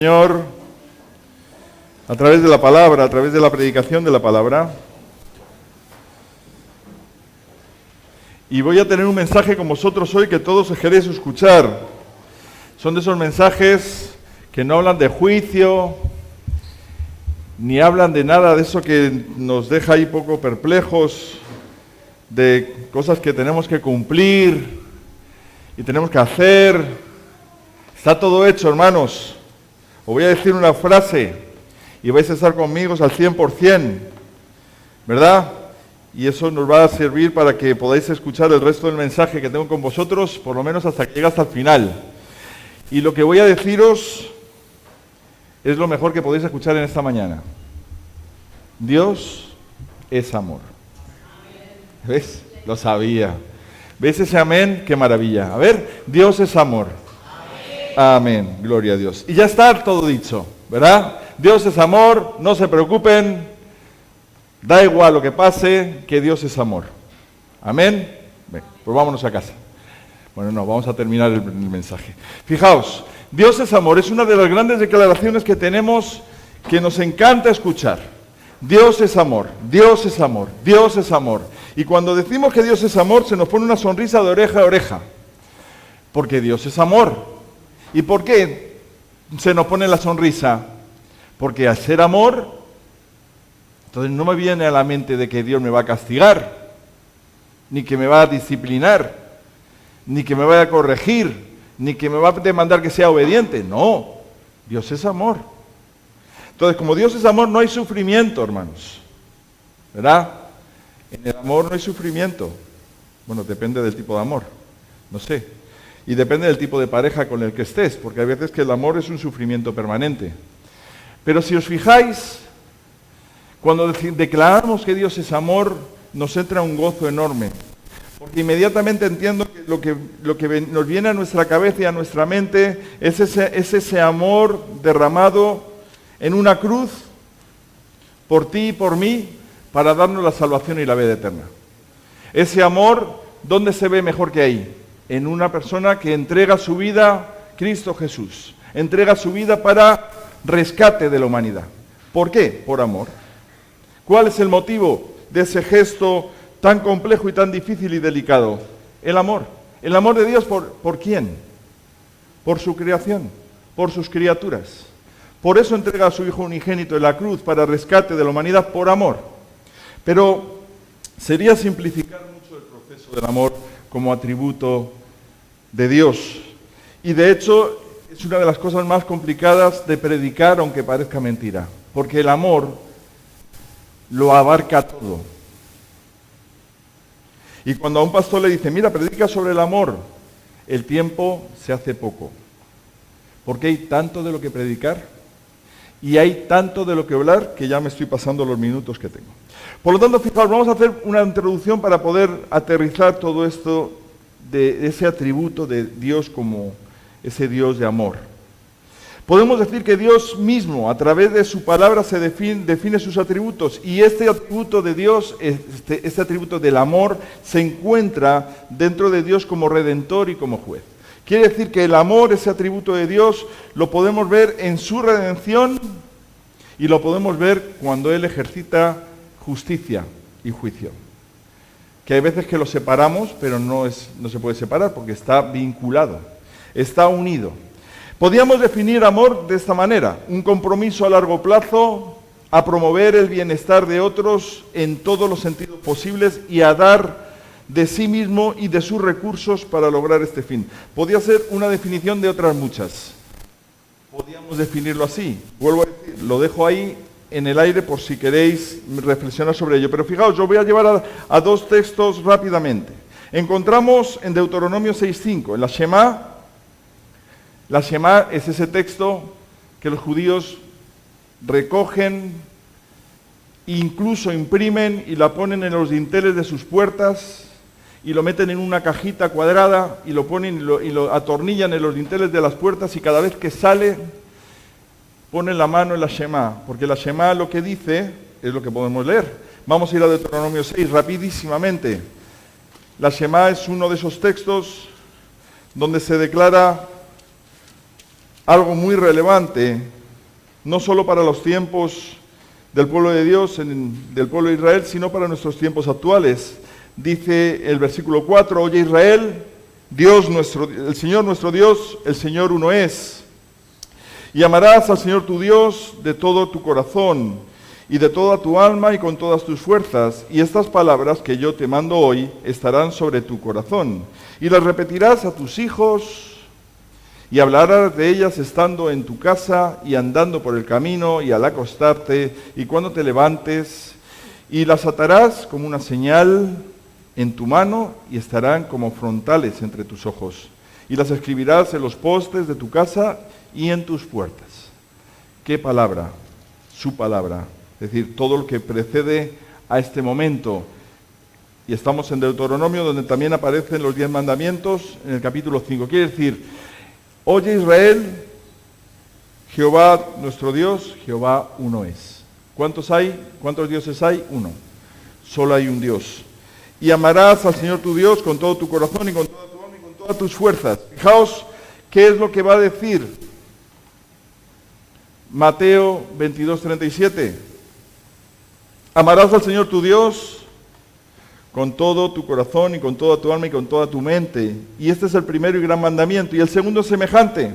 Señor, a través de la palabra, a través de la predicación de la palabra. Y voy a tener un mensaje con vosotros hoy que todos queréis escuchar. Son de esos mensajes que no hablan de juicio, ni hablan de nada de eso que nos deja ahí poco perplejos, de cosas que tenemos que cumplir y tenemos que hacer. Está todo hecho, hermanos. Os voy a decir una frase y vais a estar conmigo al 100%, ¿verdad? Y eso nos va a servir para que podáis escuchar el resto del mensaje que tengo con vosotros, por lo menos hasta que llegue hasta el final. Y lo que voy a deciros es lo mejor que podéis escuchar en esta mañana. Dios es amor. ¿Ves? Lo sabía. ¿Ves ese amén? ¡Qué maravilla! A ver, Dios es amor. Amén, gloria a Dios. Y ya está todo dicho, ¿verdad? Dios es amor, no se preocupen, da igual lo que pase, que Dios es amor. Amén. Bien, pues vámonos a casa. Bueno, no, vamos a terminar el mensaje. Fijaos, Dios es amor, es una de las grandes declaraciones que tenemos que nos encanta escuchar. Dios es amor, Dios es amor, Dios es amor. Y cuando decimos que Dios es amor, se nos pone una sonrisa de oreja a oreja. Porque Dios es amor. ¿Y por qué se nos pone la sonrisa? Porque al ser amor, entonces no me viene a la mente de que Dios me va a castigar, ni que me va a disciplinar, ni que me vaya a corregir, ni que me va a demandar que sea obediente. No, Dios es amor. Entonces, como Dios es amor, no hay sufrimiento, hermanos. ¿Verdad? En el amor no hay sufrimiento. Bueno, depende del tipo de amor. No sé. Y depende del tipo de pareja con el que estés, porque hay veces que el amor es un sufrimiento permanente. Pero si os fijáis, cuando declaramos que Dios es amor, nos entra un gozo enorme. Porque inmediatamente entiendo que lo que nos viene a nuestra cabeza y a nuestra mente es ese amor derramado en una cruz por ti y por mí para darnos la salvación y la vida eterna. Ese amor, ¿dónde se ve mejor que ahí? En una persona que entrega su vida, Cristo Jesús, entrega su vida para rescate de la humanidad. ¿Por qué? Por amor. ¿Cuál es el motivo de ese gesto tan complejo y tan difícil y delicado? El amor. ¿El amor de Dios por quién? Por su creación, por sus criaturas. Por eso entrega a su Hijo unigénito en la cruz para rescate de la humanidad por amor. Pero sería simplificar mucho el proceso del amor como atributo de Dios. Y de hecho es una de las cosas más complicadas de predicar, aunque parezca mentira, porque el amor lo abarca todo. Y cuando a un pastor le dice, mira, predica sobre el amor, el tiempo se hace poco, porque hay tanto de lo que predicar y hay tanto de lo que hablar que ya me estoy pasando los minutos que tengo. Por lo tanto, fijaos, vamos a hacer una introducción para poder aterrizar todo esto de ese atributo de Dios como ese Dios de amor. Podemos decir que Dios mismo, a través de su palabra, se define sus atributos, y este atributo de Dios, este atributo del amor, se encuentra dentro de Dios como redentor y como juez. Quiere decir que el amor, ese atributo de Dios, lo podemos ver en su redención y lo podemos ver cuando Él ejercita justicia y juicio. Que hay veces que lo separamos, pero no se puede separar porque está vinculado, está unido. Podríamos definir amor de esta manera: un compromiso a largo plazo, a promover el bienestar de otros en todos los sentidos posibles y a dar de sí mismo y de sus recursos para lograr este fin. Podría ser una definición de otras muchas. Podríamos definirlo así. Vuelvo a decir, lo dejo ahí en el aire por si queréis reflexionar sobre ello. Pero fijaos, yo voy a llevar a dos textos rápidamente. Encontramos en Deuteronomio 6:5, en la Shema. La Shema es ese texto que los judíos recogen, incluso imprimen y la ponen en los dinteles de sus puertas y lo meten en una cajita cuadrada y lo ponen y lo atornillan en los dinteles de las puertas, y cada vez que sale ponen la mano en la Shema, porque la Shema lo que dice es lo que podemos leer. Vamos a ir a Deuteronomio 6 rapidísimamente. La Shema es uno de esos textos donde se declara algo muy relevante, no solo para los tiempos del pueblo de Dios, del pueblo de Israel, sino para nuestros tiempos actuales. Dice el versículo 4, oye Israel, el Señor nuestro Dios, el Señor uno es. Y amarás al Señor tu Dios de todo tu corazón y de toda tu alma y con todas tus fuerzas. Y estas palabras que yo te mando hoy estarán sobre tu corazón. Y las repetirás a tus hijos y hablarás de ellas estando en tu casa y andando por el camino y al acostarte y cuando te levantes. Y las atarás como una señal en tu mano y estarán como frontales entre tus ojos. Y las escribirás en los postes de tu casa y en tus puertas. ¿Qué palabra? Su palabra. Es decir, todo lo que precede a este momento. Y estamos en Deuteronomio, donde también aparecen los 10 mandamientos en el capítulo 5. Quiere decir, oye Israel, Jehová nuestro Dios, Jehová uno es. ¿Cuántos hay? ¿Cuántos dioses hay? Uno. Solo hay un Dios. Y amarás al Señor tu Dios con todo tu corazón y con toda tu alma y con todas tus fuerzas. Fijaos qué es lo que va a decir Mateo 22:37. Amarás al Señor tu Dios con todo tu corazón y con toda tu alma y con toda tu mente. Y este es el primero y gran mandamiento. Y el segundo es semejante.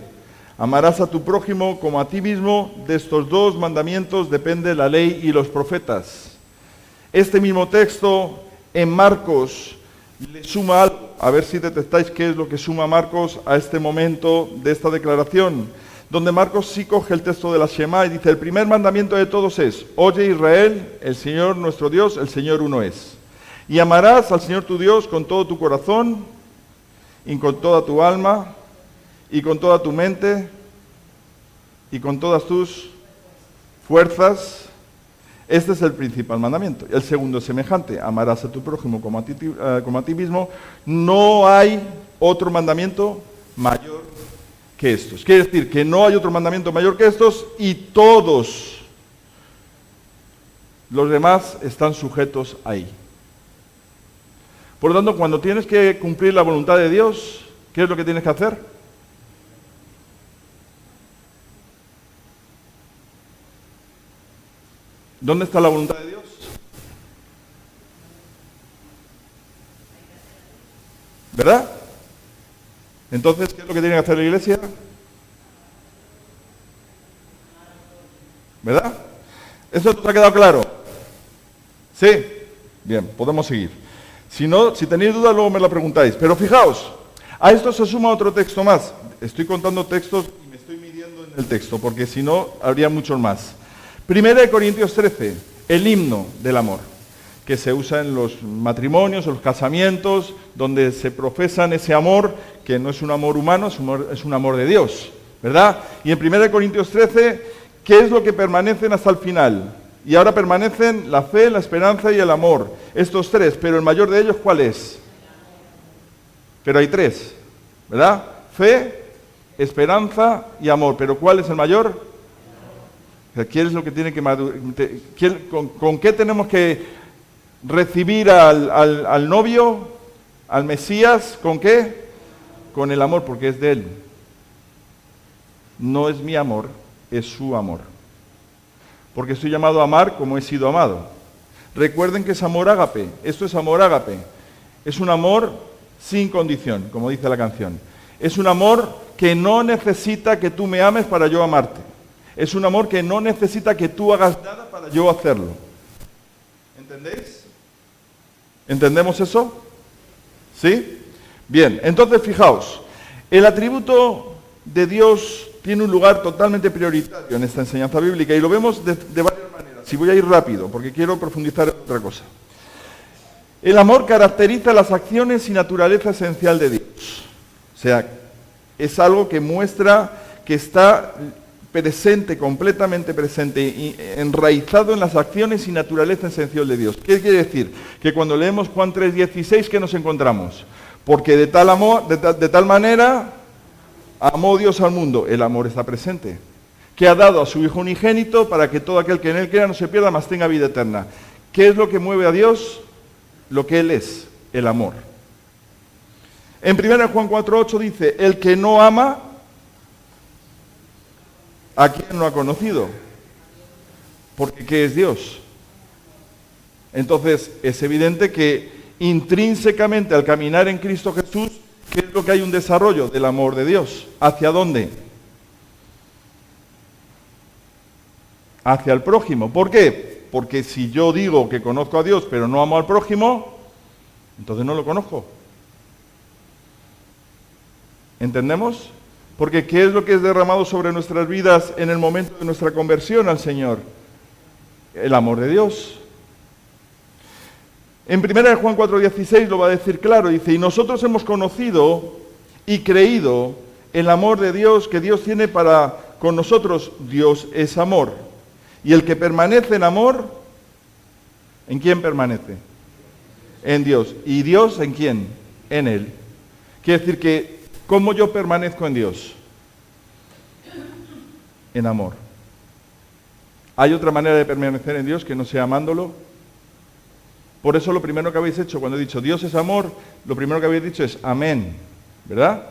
Amarás a tu prójimo como a ti mismo. De estos dos mandamientos depende la ley y los profetas. Este mismo texto en Marcos le suma algo. A ver si detectáis qué es lo que suma Marcos a este momento de esta declaración. Donde Marcos sí coge el texto de la Shema y dice, el primer mandamiento de todos es, oye Israel, el Señor nuestro Dios, el Señor uno es. Y amarás al Señor tu Dios con todo tu corazón y con toda tu alma y con toda tu mente y con todas tus fuerzas. Este es el principal mandamiento. El segundo es semejante, amarás a tu prójimo como a ti mismo. No hay otro mandamiento mayor que estos. Quiere decir que no hay otro mandamiento mayor que estos y todos los demás están sujetos ahí. Por lo tanto, cuando tienes que cumplir la voluntad de Dios, ¿qué es lo que tienes que hacer? ¿Dónde está la voluntad de Dios? ¿Verdad? Entonces, ¿qué es lo que tiene que hacer la iglesia? ¿Verdad? ¿Eso te ha quedado claro? ¿Sí? Bien, podemos seguir. Si no, si tenéis dudas, luego me la preguntáis. Pero fijaos, a esto se suma otro texto más. Estoy contando textos y me estoy midiendo en el texto, porque si no, habría muchos más. 1 Corintios 13, el himno del amor, que se usa en los matrimonios, en los casamientos, donde se profesan ese amor, que no es un amor humano, es un amor de Dios, ¿verdad? Y en 1 Corintios 13, ¿qué es lo que permanecen hasta el final? Y ahora permanecen la fe, la esperanza y el amor. Estos tres, pero el mayor de ellos, ¿cuál es? Pero hay tres, ¿verdad? Fe, esperanza y amor. ¿Pero cuál es el mayor? ¿Quién es lo que tiene que madurar? ¿Con qué tenemos que recibir al novio, al Mesías? ¿Con qué? Con el amor, porque es de Él. No es mi amor, es su amor. Porque estoy llamado a amar como he sido amado. Recuerden que es amor ágape. Esto es amor ágape. Es un amor sin condición, como dice la canción. Es un amor que no necesita que tú me ames para yo amarte. Es un amor que no necesita que tú hagas nada para yo hacerlo. ¿Entendéis? ¿Entendemos eso? ¿Sí? Bien, entonces fijaos, el atributo de Dios tiene un lugar totalmente prioritario en esta enseñanza bíblica y lo vemos de varias maneras. Si voy a ir rápido, porque quiero profundizar en otra cosa. El amor caracteriza las acciones y naturaleza esencial de Dios. O sea, es algo que muestra que está presente, completamente presente y enraizado en las acciones y naturaleza esencial de Dios. ¿Qué quiere decir? Que cuando leemos Juan 3:16, ¿qué nos encontramos? Porque de tal manera amó Dios al mundo. El amor está presente. Que ha dado a su Hijo unigénito para que todo aquel que en Él crea no se pierda, mas tenga vida eterna. ¿Qué es lo que mueve a Dios? Lo que Él es, el amor. En 1 Juan 4:8 dice, el que no ama ¿A quién no ha conocido? Porque ¿qué es Dios? Entonces, es evidente que intrínsecamente al caminar en Cristo Jesús, ¿qué es lo que hay un desarrollo del amor de Dios? ¿Hacia dónde? Hacia el prójimo. ¿Por qué? Porque si yo digo que conozco a Dios pero no amo al prójimo, entonces no lo conozco. ¿Entendemos? Porque ¿qué es lo que es derramado sobre nuestras vidas en el momento de nuestra conversión al Señor? El amor de Dios. En 1 Juan 4:16 lo va a decir claro, dice, y nosotros hemos conocido y creído el amor de Dios que Dios tiene para con nosotros. Dios es amor. Y el que permanece en amor, ¿en quién permanece? En Dios. ¿Y Dios en quién? En Él. Quiere decir que, ¿cómo yo permanezco en Dios? En amor. ¿Hay otra manera de permanecer en Dios que no sea amándolo? Por eso lo primero que habéis hecho, cuando he dicho Dios es amor, lo primero que habéis dicho es amén, ¿verdad?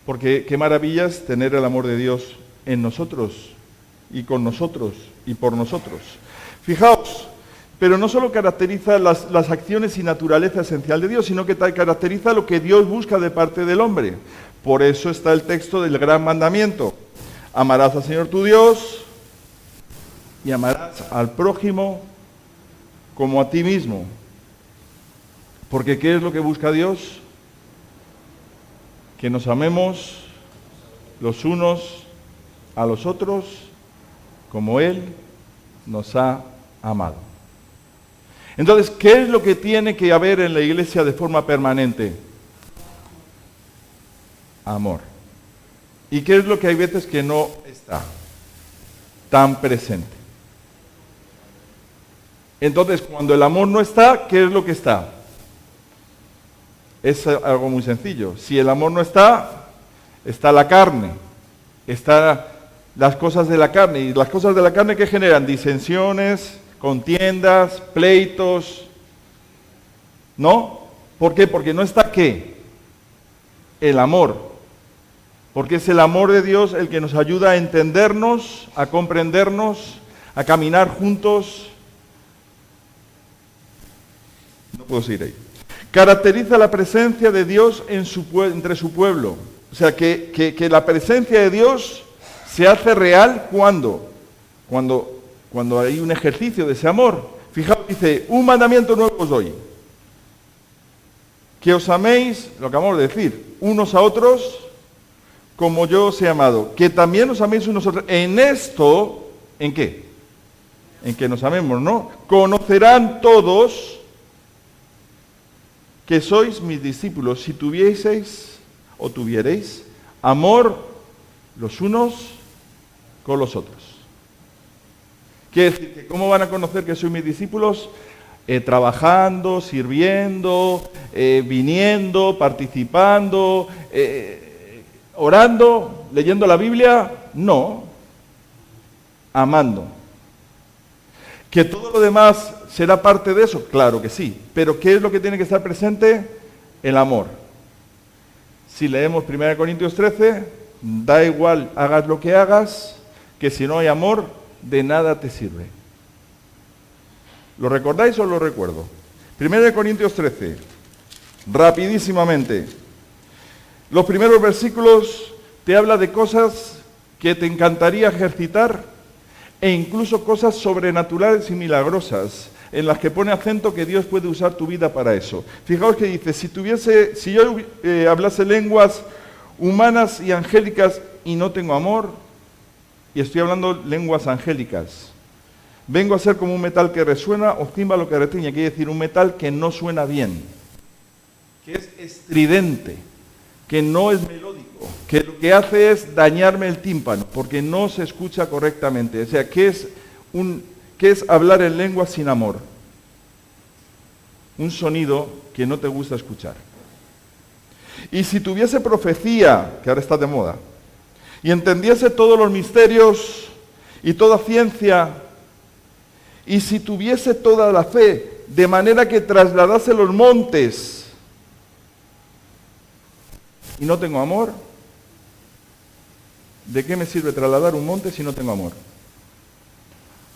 Porque qué maravilla es tener el amor de Dios en nosotros, y con nosotros, y por nosotros. Fijaos, pero no solo caracteriza las acciones y naturaleza esencial de Dios, sino que caracteriza lo que Dios busca de parte del hombre. Por eso está el texto del gran mandamiento. Amarás al Señor tu Dios y amarás al prójimo como a ti mismo. Porque ¿qué es lo que busca Dios? Que nos amemos los unos a los otros como Él nos ha amado. Entonces, ¿qué es lo que tiene que haber en la iglesia de forma permanente? Amor. ¿Y qué es lo que hay veces que no está tan presente? Entonces, cuando el amor no está, ¿qué es lo que está? Es algo muy sencillo. Si el amor no está, está la carne, están las cosas de la carne. ¿Y las cosas de la carne qué generan? Disensiones, contiendas, pleitos. ¿No? ¿Por qué? Porque no está ¿qué? El amor. Porque es el amor de Dios el que nos ayuda a entendernos, a comprendernos, a caminar juntos. No puedo seguir ahí. Caracteriza la presencia de Dios entre su pueblo. O sea, que la presencia de Dios se hace real ¿cuándo? Cuando hay un ejercicio de ese amor. Fijaos, dice, un mandamiento nuevo os doy. Que os améis, lo acabamos de decir, unos a otros como yo os he amado. Que también os améis unos a otros. En esto, ¿en qué? En que nos amemos, ¿no? Conocerán todos que sois mis discípulos, si tuvieseis o tuviereis amor los unos con los otros. Quiere decir que ¿cómo van a conocer que sois mis discípulos? Trabajando, sirviendo, viniendo, participando, orando, leyendo la Biblia. No, amando. ¿Que todo lo demás será parte de eso? Claro que sí. Pero ¿qué es lo que tiene que estar presente? El amor. Si leemos 1 Corintios 13, da igual, hagas lo que hagas, que si no hay amor, de nada te sirve. ¿Lo recordáis o lo recuerdo? 1 Corintios 13, rapidísimamente. Los primeros versículos te habla de cosas que te encantaría ejercitar e incluso cosas sobrenaturales y milagrosas en las que pone acento que Dios puede usar tu vida para eso. Fijaos que dice, si yo hablase lenguas humanas y angélicas y no tengo amor, y estoy hablando lenguas angélicas, vengo a ser como un metal que resuena o címbalo que retiñe, quiere decir un metal que no suena bien, que es estridente, que no es melódico, que lo que hace es dañarme el tímpano, porque no se escucha correctamente. O sea, ¿qué es hablar en lengua sin amor? Un sonido que no te gusta escuchar. Y si tuviese profecía, que ahora está de moda, y entendiese todos los misterios y toda ciencia, y si tuviese toda la fe, de manera que trasladase los montes, y no tengo amor, ¿De qué me sirve trasladar un monte si no tengo amor?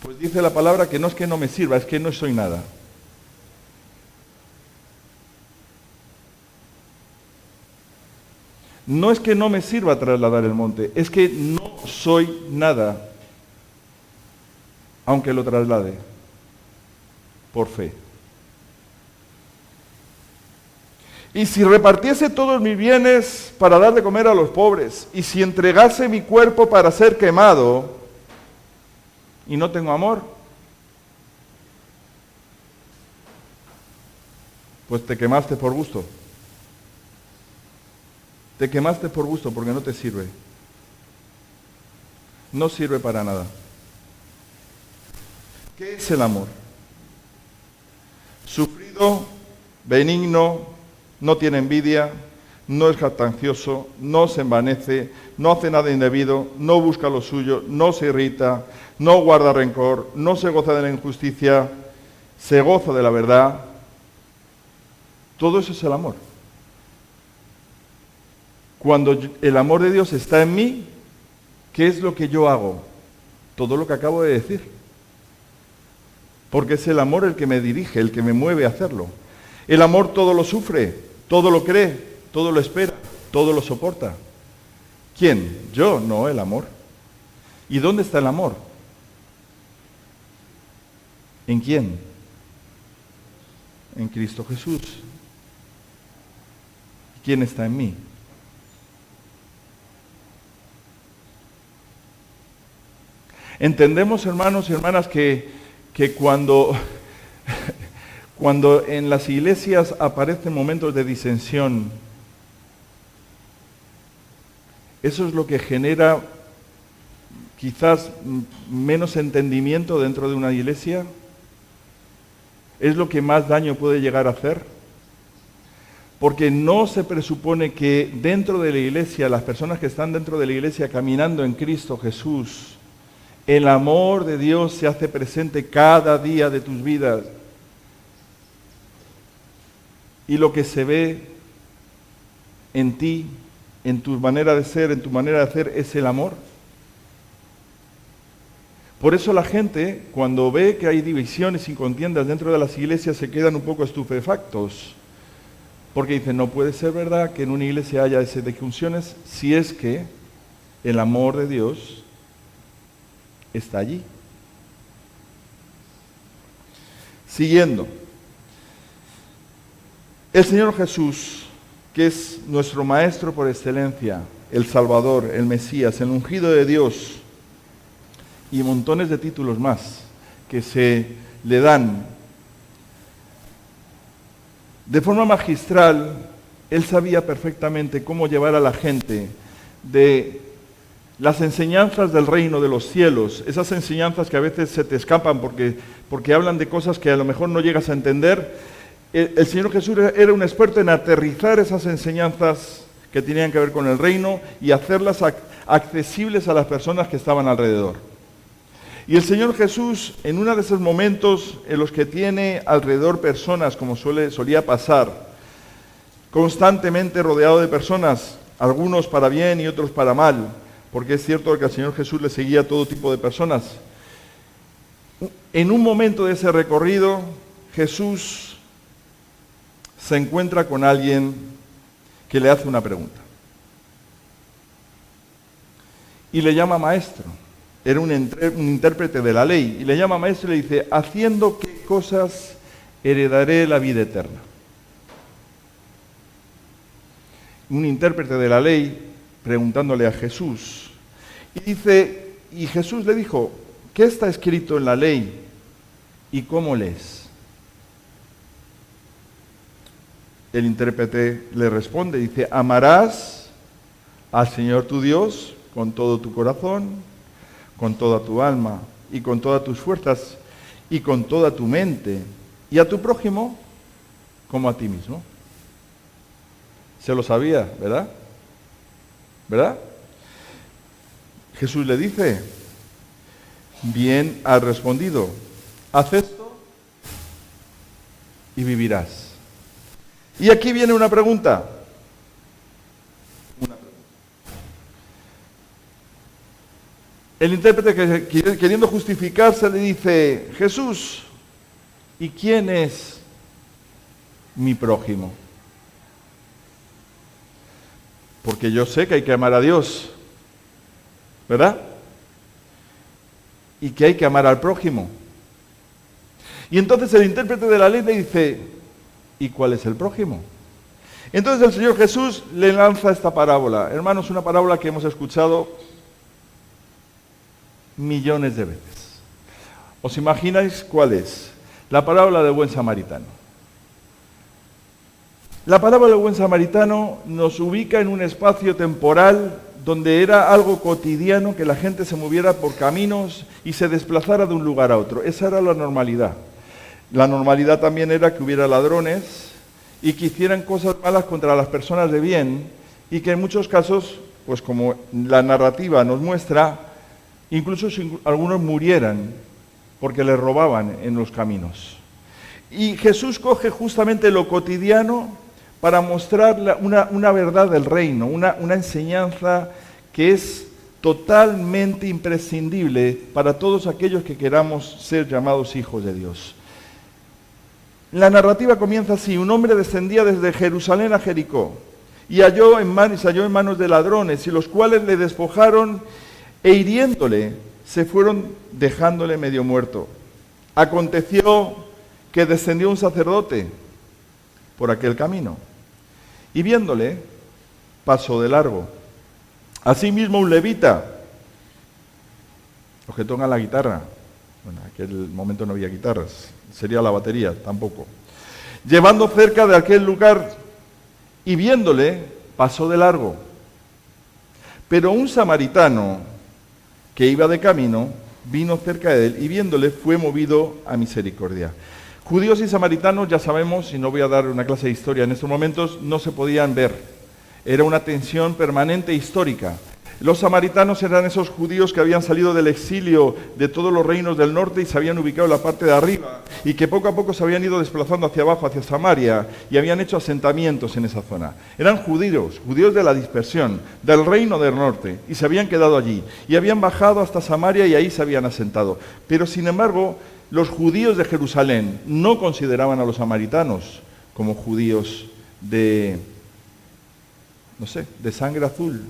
Pues dice la palabra que no es que no me sirva, es que no soy nada. No es que no me sirva trasladar el monte, es que no soy nada, aunque lo traslade, por fe. Y si repartiese todos mis bienes para dar de comer a los pobres, y si entregase mi cuerpo para ser quemado, y no tengo amor, pues te quemaste por gusto. Te quemaste por gusto porque no te sirve. No sirve para nada. ¿Qué es el amor? Sufrido, benigno, no tiene envidia, no es jactancioso, no se envanece, no hace nada indebido, no busca lo suyo, no se irrita, no guarda rencor, no se goza de la injusticia, se goza de la verdad. Todo eso es el amor. Cuando el amor de Dios está en mí, ¿qué es lo que yo hago? Todo lo que acabo de decir. Porque es el amor el que me dirige, el que me mueve a hacerlo. El amor todo lo sufre, todo lo cree, todo lo espera, todo lo soporta. ¿Quién? Yo, no, el amor. ¿Y dónde está el amor? ¿En quién? En Cristo Jesús. ¿Quién está en mí? Entendemos, hermanos y hermanas, que cuando en las iglesias aparecen momentos de disensión, eso es lo que genera quizás menos entendimiento dentro de una iglesia. Es lo que más daño puede llegar a hacer. Porque no se presupone que dentro de la iglesia, las personas que están dentro de la iglesia caminando en Cristo Jesús, el amor de Dios se hace presente cada día de tus vidas. Y lo que se ve en ti, en tu manera de ser, en tu manera de hacer, es el amor. Por eso la gente, cuando ve que hay divisiones y contiendas dentro de las iglesias, se quedan un poco estupefactos. Porque dicen, no puede ser verdad que en una iglesia haya ese discusiones si es que el amor de Dios está allí. Siguiendo. El Señor Jesús, que es nuestro Maestro por excelencia, el Salvador, el Mesías, el ungido de Dios, y montones de títulos más que se le dan. De forma magistral, Él sabía perfectamente cómo llevar a la gente de las enseñanzas del reino de los cielos, esas enseñanzas que a veces se te escapan porque hablan de cosas que a lo mejor no llegas a entender. El Señor Jesús era un experto en aterrizar esas enseñanzas que tenían que ver con el reino y hacerlas accesibles a las personas que estaban alrededor. Y el Señor Jesús, en uno de esos momentos en los que tiene alrededor personas, como solía pasar, constantemente rodeado de personas, algunos para bien y otros para mal, porque es cierto que al Señor Jesús le seguía a todo tipo de personas. En un momento de ese recorrido, Jesús se encuentra con alguien que le hace una pregunta. Y le llama maestro. Era un intérprete de la ley. Y le llama maestro y le dice, ¿haciendo qué cosas heredaré la vida eterna? Un intérprete de la ley preguntándole a Jesús. Y dice, y Jesús le dijo, ¿qué está escrito en la ley y cómo lees? El intérprete le responde, dice, amarás al Señor tu Dios con todo tu corazón, con toda tu alma y con todas tus fuerzas y con toda tu mente, y a tu prójimo como a ti mismo. Se lo sabía, ¿verdad? ¿Verdad? Jesús le dice, bien has respondido, haz esto y vivirás. Y aquí viene una pregunta. El intérprete, queriendo justificarse, le dice: Jesús, ¿y quién es mi prójimo? Porque yo sé que hay que amar a Dios, ¿verdad? Y que hay que amar al prójimo. Y entonces el intérprete de la ley le dice: ¿y cuál es el prójimo? Entonces el Señor Jesús le lanza esta parábola. Hermanos, una parábola que hemos escuchado millones de veces. ¿Os imagináis cuál es? La parábola del buen samaritano. La parábola del buen samaritano nos ubica en un espacio temporal donde era algo cotidiano que la gente se moviera por caminos y se desplazara de un lugar a otro. Esa era la normalidad. La normalidad también era que hubiera ladrones y que hicieran cosas malas contra las personas de bien, y que en muchos casos, pues como la narrativa nos muestra, incluso algunos murieran porque les robaban en los caminos. Y Jesús coge justamente lo cotidiano para mostrar una verdad del reino, una enseñanza que es totalmente imprescindible para todos aquellos que queramos ser llamados hijos de Dios. La narrativa comienza así: un hombre descendía desde Jerusalén a Jericó y se halló en manos de ladrones, y los cuales le despojaron e hiriéndole se fueron dejándole medio muerto. Aconteció que descendió un sacerdote por aquel camino y viéndole pasó de largo. Asimismo un levita, los que tocan la guitarra, bueno, en aquel momento no había guitarras, sería la batería, tampoco, llevando cerca de aquel lugar y viéndole pasó de largo. Pero un samaritano que iba de camino vino cerca de él y viéndole fue movido a misericordia. Judíos y samaritanos, ya sabemos, y no voy a dar una clase de historia en estos momentos, no se podían ver. Era una tensión permanente histórica. Los samaritanos eran esos judíos que habían salido del exilio de todos los reinos del norte y se habían ubicado en la parte de arriba, y que poco a poco se habían ido desplazando hacia abajo, hacia Samaria, y habían hecho asentamientos en esa zona. Eran judíos de la dispersión, del reino del norte, y se habían quedado allí, y habían bajado hasta Samaria y ahí se habían asentado. Pero sin embargo, los judíos de Jerusalén no consideraban a los samaritanos como judíos de sangre azul,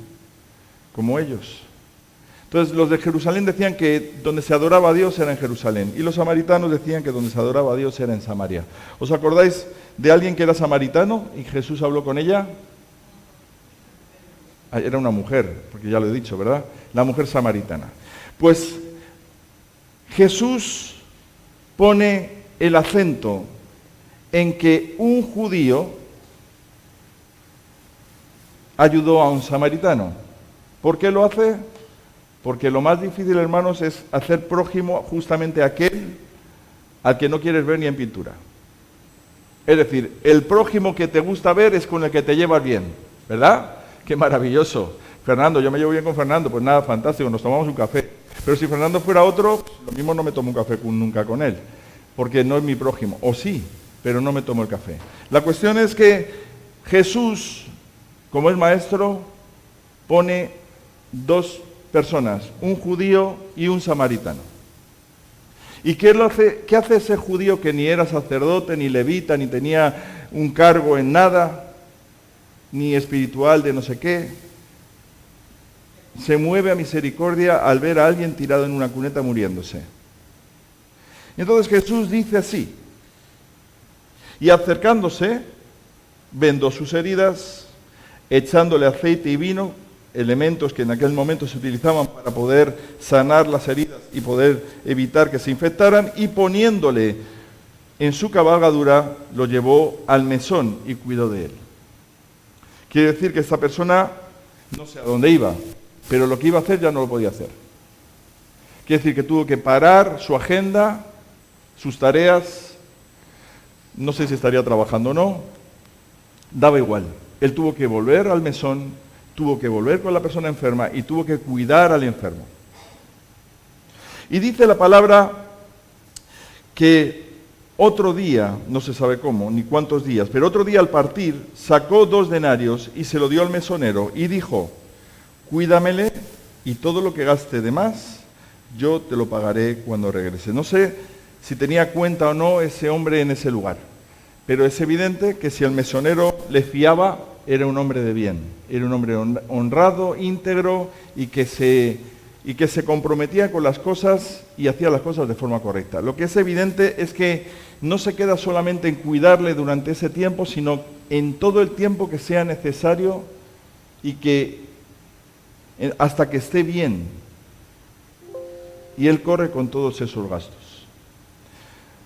como ellos. Entonces los de Jerusalén decían que donde se adoraba a Dios era en Jerusalén, y los samaritanos decían que donde se adoraba a Dios era en Samaria. ¿Os acordáis de alguien que era samaritano y Jesús habló con ella? Era una mujer, porque ya lo he dicho, ¿verdad? La mujer samaritana. Pues Jesús pone el acento en que un judío ayudó a un samaritano. ¿Por qué lo hace? Porque lo más difícil, hermanos, es hacer prójimo justamente a aquel al que no quieres ver ni en pintura. Es decir, el prójimo que te gusta ver es con el que te llevas bien, ¿verdad? ¡Qué maravilloso! Fernando, yo me llevo bien con Fernando, pues nada, fantástico, nos tomamos un café. Pero si Fernando fuera otro, lo mismo no me tomo un café nunca con él, porque no es mi prójimo. O sí, pero no me tomo el café. La cuestión es que Jesús, como es maestro, pone dos personas, un judío y un samaritano. ¿Y qué hace ese judío que ni era sacerdote, ni levita, ni tenía un cargo en nada, ni espiritual de no sé qué? Se mueve a misericordia al ver a alguien tirado en una cuneta muriéndose. Y entonces Jesús dice así: y acercándose, vendó sus heridas, echándole aceite y vino, elementos que en aquel momento se utilizaban para poder sanar las heridas y poder evitar que se infectaran, y poniéndole en su cabalgadura, lo llevó al mesón y cuidó de él. Quiere decir que esta persona no sé a dónde iba, pero lo que iba a hacer ya no lo podía hacer. Quiere decir que tuvo que parar su agenda, sus tareas, no sé si estaría trabajando o no, daba igual. Él tuvo que volver al mesón, tuvo que volver con la persona enferma y tuvo que cuidar al enfermo. Y dice la palabra que otro día, no se sabe cómo, ni cuántos días, pero otro día al partir, sacó 2 denarios y se lo dio al mesonero y dijo: cuídamele, y todo lo que gaste de más, yo te lo pagaré cuando regrese. No sé si tenía cuenta o no ese hombre en ese lugar, pero es evidente que si el mesonero le fiaba, era un hombre de bien, era un hombre honrado, íntegro y que se comprometía con las cosas y hacía las cosas de forma correcta. Lo que es evidente es que no se queda solamente en cuidarle durante ese tiempo, sino en todo el tiempo que sea necesario y que hasta que esté bien. Y él corre con todos esos gastos.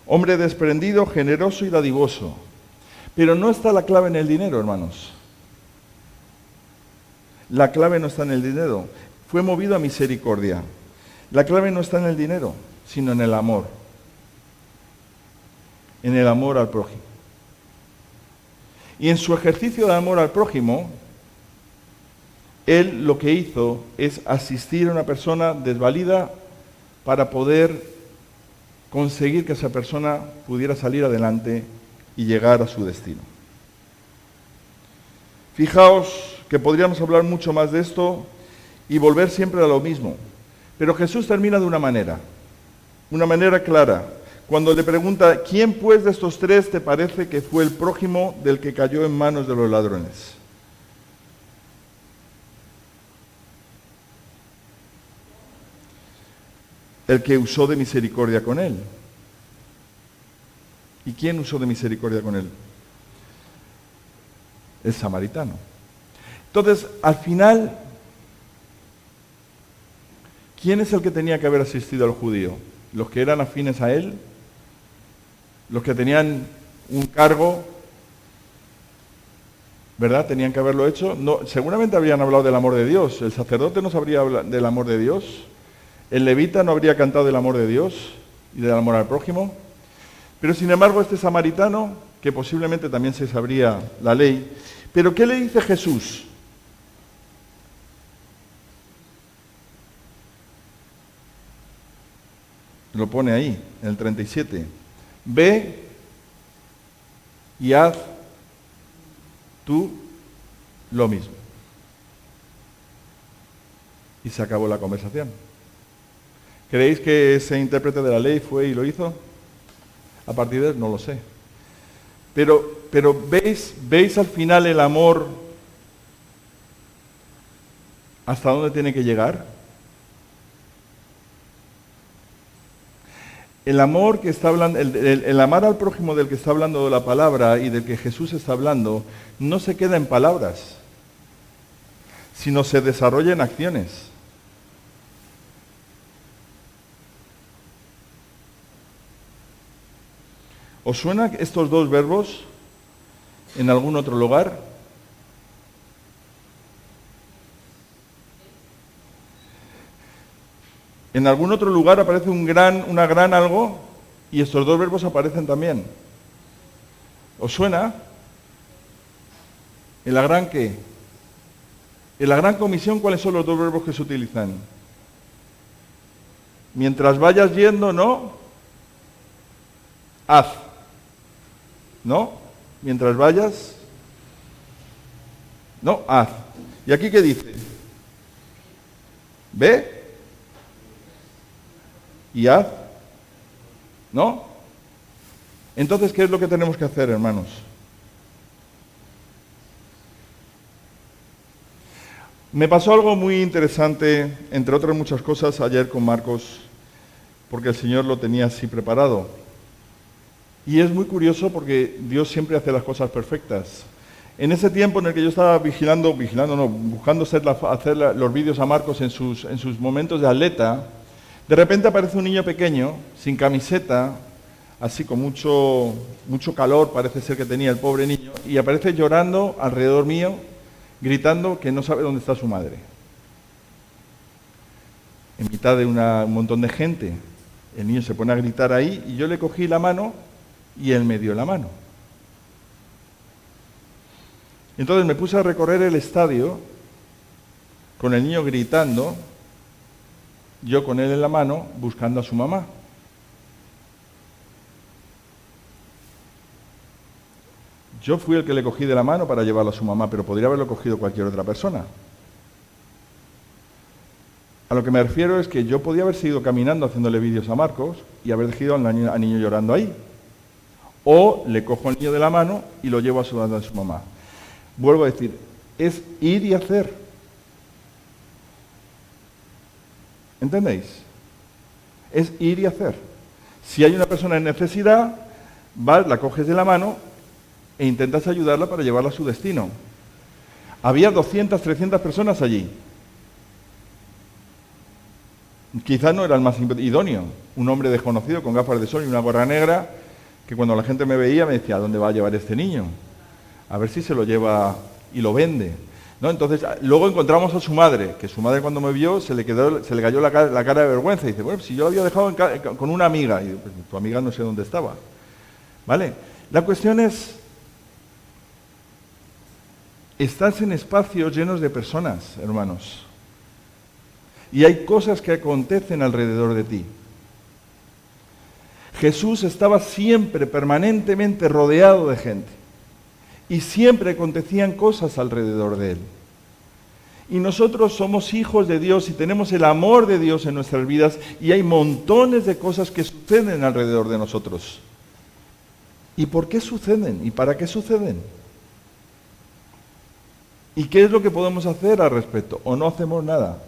Hombre desprendido, generoso y dadivoso. Pero no está la clave en el dinero, hermanos. La clave no está en el dinero. Fue movido a misericordia. La clave no está en el dinero, sino en el amor. En el amor al prójimo. Y en su ejercicio de amor al prójimo, él lo que hizo es asistir a una persona desvalida para poder conseguir que esa persona pudiera salir adelante y llegar a su destino. Fijaos que podríamos hablar mucho más de esto y volver siempre a lo mismo. Pero Jesús termina de una manera clara. Cuando le pregunta, ¿quién pues de estos tres te parece que fue el prójimo del que cayó en manos de los ladrones? El que usó de misericordia con él. ¿Y quién usó de misericordia con él? El samaritano. Entonces, al final, ¿quién es el que tenía que haber asistido al judío? ¿Los que eran afines a él? ¿Los que tenían un cargo? ¿Verdad? ¿Tenían que haberlo hecho? No, seguramente habrían hablado del amor de Dios. El sacerdote no sabría hablar del amor de Dios. El levita no habría cantado del amor de Dios y del amor al prójimo. Pero sin embargo, este samaritano, que posiblemente también se sabría la ley, ¿pero qué le dice Jesús? Lo pone ahí, en el 37. Ve y haz tú lo mismo. Y se acabó la conversación. ¿Creéis que ese intérprete de la ley fue y lo hizo? A partir de él, no lo sé. Pero ¿veis al final el amor hasta dónde tiene que llegar? El amor que está hablando, el amar al prójimo del que está hablando la palabra y del que Jesús está hablando, no se queda en palabras, sino se desarrolla en acciones. ¿Os suenan estos dos verbos en algún otro lugar? En algún otro lugar aparece una gran algo y estos dos verbos aparecen también. ¿Os suena? ¿En la gran qué? En la gran comisión, ¿cuáles son los dos verbos que se utilizan? Mientras vayas yendo, ¿no? Haz. ¿No? Mientras vayas, no, haz. ¿Y aquí qué dice? Ve y haz. ¿No? Entonces, ¿qué es lo que tenemos que hacer, hermanos? Me pasó algo muy interesante, entre otras muchas cosas, ayer con Marcos, porque el Señor lo tenía así preparado. Y es muy curioso porque Dios siempre hace las cosas perfectas. En ese tiempo en el que yo estaba buscando hacer los vídeos a Marcos en sus momentos de atleta, de repente aparece un niño pequeño, sin camiseta, así con mucho calor, parece ser que tenía el pobre niño, y aparece llorando alrededor mío, gritando que no sabe dónde está su madre. En mitad de un montón de gente, el niño se pone a gritar ahí, y yo le cogí la mano, y él me dio la mano. Entonces me puse a recorrer el estadio con el niño gritando, yo con él en la mano, buscando a su mamá. Yo fui el que le cogí de la mano para llevarlo a su mamá, pero podría haberlo cogido cualquier otra persona. A lo que me refiero es que yo podía haber seguido caminando haciéndole vídeos a Marcos y haber dejado al niño llorando ahí. O le cojo al niño de la mano y lo llevo a su mamá. Vuelvo a decir, es ir y hacer. ¿Entendéis? Es ir y hacer. Si hay una persona en necesidad, vas, la coges de la mano e intentas ayudarla para llevarla a su destino. Había 200, 300 personas allí. Quizás no era el más idóneo. Un hombre desconocido con gafas de sol y una gorra negra, que cuando la gente me veía me decía, ¿a dónde va a llevar este niño? A ver si se lo lleva y lo vende. ¿No? Entonces, luego encontramos a su madre, que su madre cuando me vio se le cayó la cara de vergüenza. Y dice, bueno, si yo lo había dejado con una amiga. Y pues, tu amiga no sé dónde estaba. ¿Vale? La cuestión es, estás en espacios llenos de personas, hermanos. Y hay cosas que acontecen alrededor de ti. Jesús estaba siempre, permanentemente rodeado de gente. Y siempre acontecían cosas alrededor de él. Y nosotros somos hijos de Dios y tenemos el amor de Dios en nuestras vidas y hay montones de cosas que suceden alrededor de nosotros. ¿Y por qué suceden? ¿Y para qué suceden? ¿Y qué es lo que podemos hacer al respecto? ¿O no hacemos nada?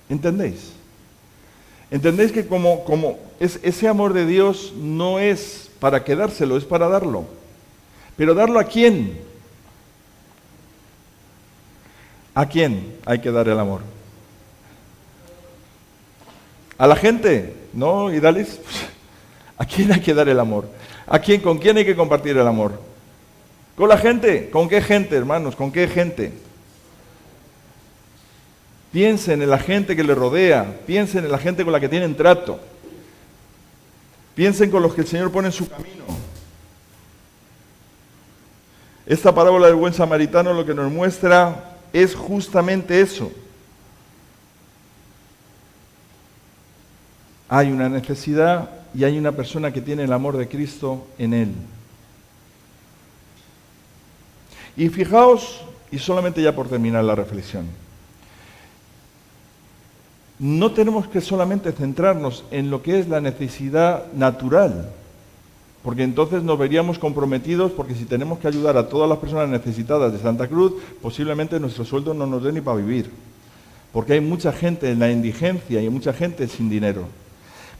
¿Entendéis? ¿Entendéis que como ese amor de Dios no es para quedárselo, es para darlo? ¿Pero darlo a quién? ¿A quién hay que dar el amor? ¿A la gente? ¿No, Idalis? ¿A quién hay que dar el amor? ¿A quién? ¿Con quién hay que compartir el amor? ¿Con la gente? ¿Con qué gente, hermanos? ¿Con qué gente? Piensen en la gente que le rodea, piensen en la gente con la que tienen trato, piensen con los que el Señor pone en su camino. Esta parábola del buen samaritano lo que nos muestra es justamente eso. Hay una necesidad y hay una persona que tiene el amor de Cristo en él. Y fijaos, y solamente ya por terminar la reflexión, no tenemos que solamente centrarnos en lo que es la necesidad natural, porque entonces nos veríamos comprometidos, porque si tenemos que ayudar a todas las personas necesitadas de Santa Cruz, posiblemente nuestro sueldo no nos dé ni para vivir, porque hay mucha gente en la indigencia y hay mucha gente sin dinero.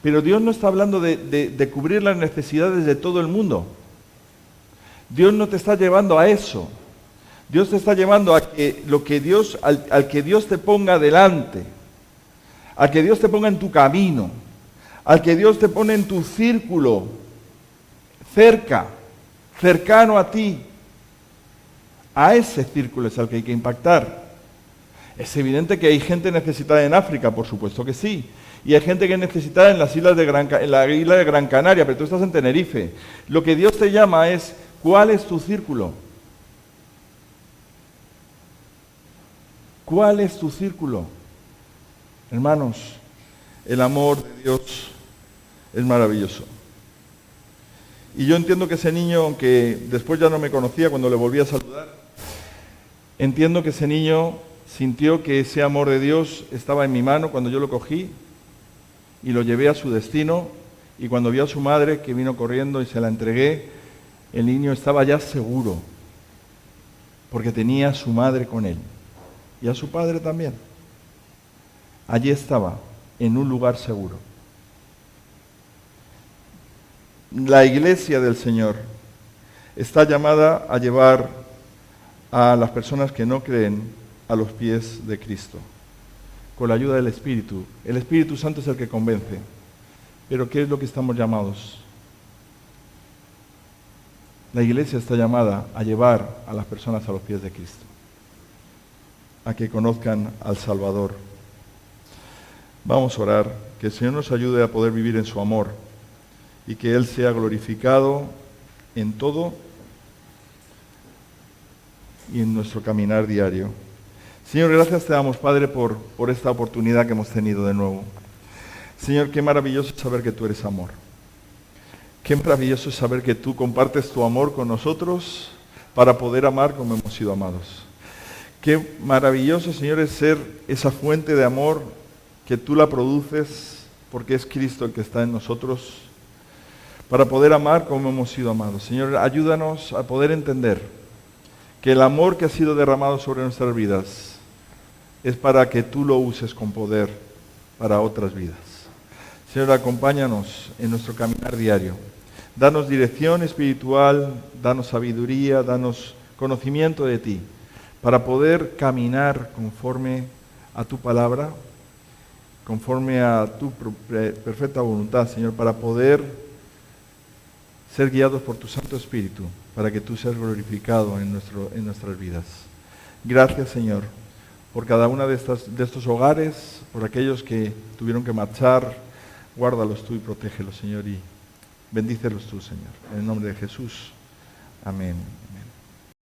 Pero Dios no está hablando de cubrir las necesidades de todo el mundo. Dios no te está llevando a eso. Dios te está llevando a que lo que Dios, al que Dios te ponga delante, al que Dios te ponga en tu camino, al que Dios te pone en tu círculo, cercano a ti, a ese círculo es al que hay que impactar. Es evidente que hay gente necesitada en África, por supuesto que sí, y hay gente que es necesitada en las islas en la isla de Gran Canaria, pero tú estás en Tenerife. Lo que Dios te llama es, ¿cuál es tu círculo? ¿Cuál es tu círculo? Hermanos, el amor de Dios es maravilloso. Y yo entiendo que ese niño, aunque después ya no me conocía cuando le volví a saludar, entiendo que ese niño sintió que ese amor de Dios estaba en mi mano cuando yo lo cogí y lo llevé a su destino, y cuando vio a su madre que vino corriendo y se la entregué, el niño estaba ya seguro, porque tenía a su madre con él y a su padre también. Allí estaba, en un lugar seguro. La iglesia del Señor está llamada a llevar a las personas que no creen a los pies de Cristo, con la ayuda del Espíritu. El Espíritu Santo es el que convence. Pero ¿qué es lo que estamos llamados? La iglesia está llamada a llevar a las personas a los pies de Cristo, a que conozcan al Salvador. Vamos a orar, que el Señor nos ayude a poder vivir en su amor y que Él sea glorificado en todo y en nuestro caminar diario. Señor, gracias te damos, Padre, por esta oportunidad que hemos tenido de nuevo. Señor, qué maravilloso es saber que tú eres amor. Qué maravilloso es saber que tú compartes tu amor con nosotros para poder amar como hemos sido amados. Qué maravilloso, Señor, es ser esa fuente de amor que tú la produces porque es Cristo el que está en nosotros para poder amar como hemos sido amados. Señor, ayúdanos a poder entender que el amor que ha sido derramado sobre nuestras vidas es para que tú lo uses con poder para otras vidas. Señor, acompáñanos en nuestro caminar diario. Danos dirección espiritual, danos sabiduría, danos conocimiento de ti, para poder caminar conforme a tu palabra, conforme a tu perfecta voluntad, Señor, para poder ser guiados por tu Santo Espíritu, para que tú seas glorificado en nuestras vidas. Gracias, Señor, por cada una de estos hogares, por aquellos que tuvieron que marchar. Guárdalos tú y protégelos, Señor, y bendícelos tú, Señor. En el nombre de Jesús. Amén.